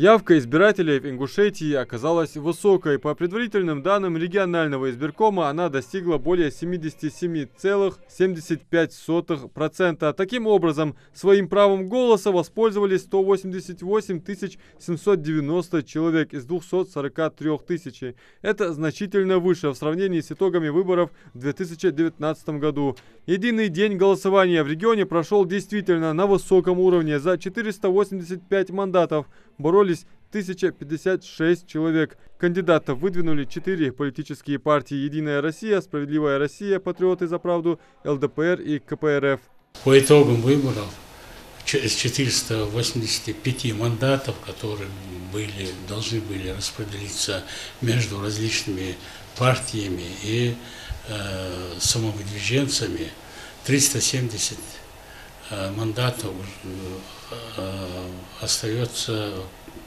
Явка избирателей в Ингушетии оказалась высокой. По предварительным данным регионального избиркома она достигла более 77,75%. Таким образом, своим правом голоса воспользовались 188 790 человек из 243 тысячи. Это значительно выше в сравнении с итогами выборов в 2019 году. Единый день голосования в регионе прошел действительно на высоком уровне. За 485 мандатов боролись 1056 человек. Кандидатов выдвинули 4 политические партии: «Единая Россия», «Справедливая Россия», «Патриоты за правду», ЛДПР и КПРФ. По итогам выборов из 485 мандатов, которые должны были распределиться между различными партиями и самовыдвиженцами, 370 мандатов остается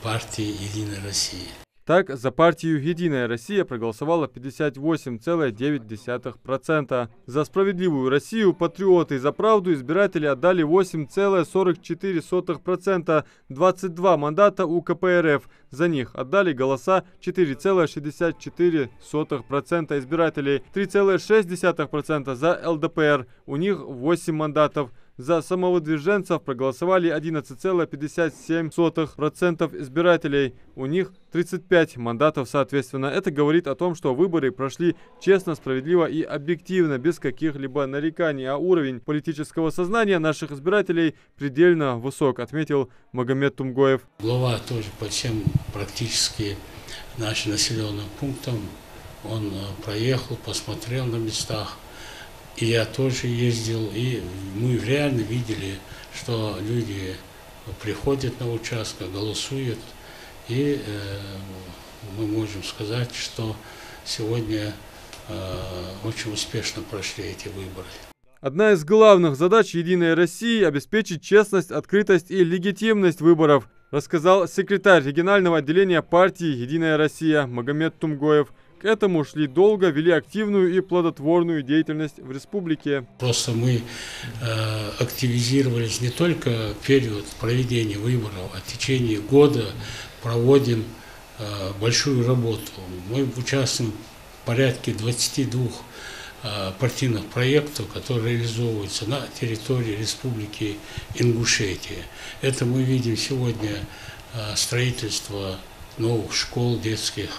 партии «Единая Россия». Так, за партию «Единая Россия» проголосовало 58,9%. За «Справедливую Россию», «Патриоты за правду» избиратели отдали 8,44%. 22 мандата у КПРФ. За них отдали голоса 4,64% избирателей. 3,6% за ЛДПР. У них 8 мандатов. За самовыдвиженцев проголосовали 11,57% избирателей. У них 35 мандатов соответственно. Это говорит о том, что выборы прошли честно, справедливо и объективно, без каких-либо нареканий. А уровень политического сознания наших избирателей предельно высок, отметил Магомед Тумгоев. Глава тоже по всем практически нашим населенным пунктам. Он проехал, посмотрел на местах. И я тоже ездил, и мы реально видели, что люди приходят на участок, голосуют, и мы можем сказать, что сегодня очень успешно прошли эти выборы. Одна из главных задач «Единой России» – обеспечить честность, открытость и легитимность выборов, рассказал секретарь регионального отделения партии «Единая Россия» Магомед Тумгоев. К этому шли долго, вели активную и плодотворную деятельность в республике. Просто мы активизировались не только в период проведения выборов, а в течение года проводим большую работу. Мы участвуем в порядке 22 партийных проектов, которые реализовываются на территории республики Ингушетия. Это мы видим сегодня строительство новых школ, детских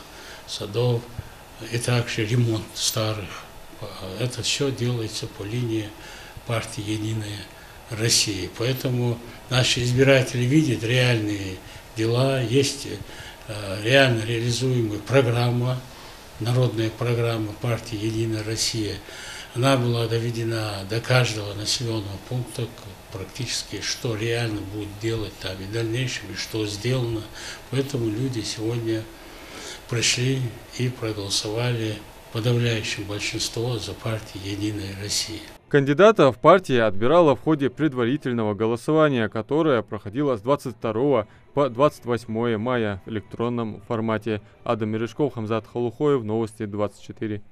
садов, и также ремонт старых. Это все делается по линии партии «Единая Россия». Поэтно наши избиратели видят реальные дела, есть реально реализуемая программа, народная программа партии «Единая Россия». Она была доведена до каждого населенного пункта, практически, что реально будет делать там и в дальнейшем, и что сделано. Поэтому люди сегодня пришли и проголосовали подавляющее большинство за партию «Единая Россия». Кандидатов партия отбирала в ходе предварительного голосования, которое проходило с 22 по 28 мая в электронном формате. Адам Мережков, Хамзат Халухоев, Новости 24.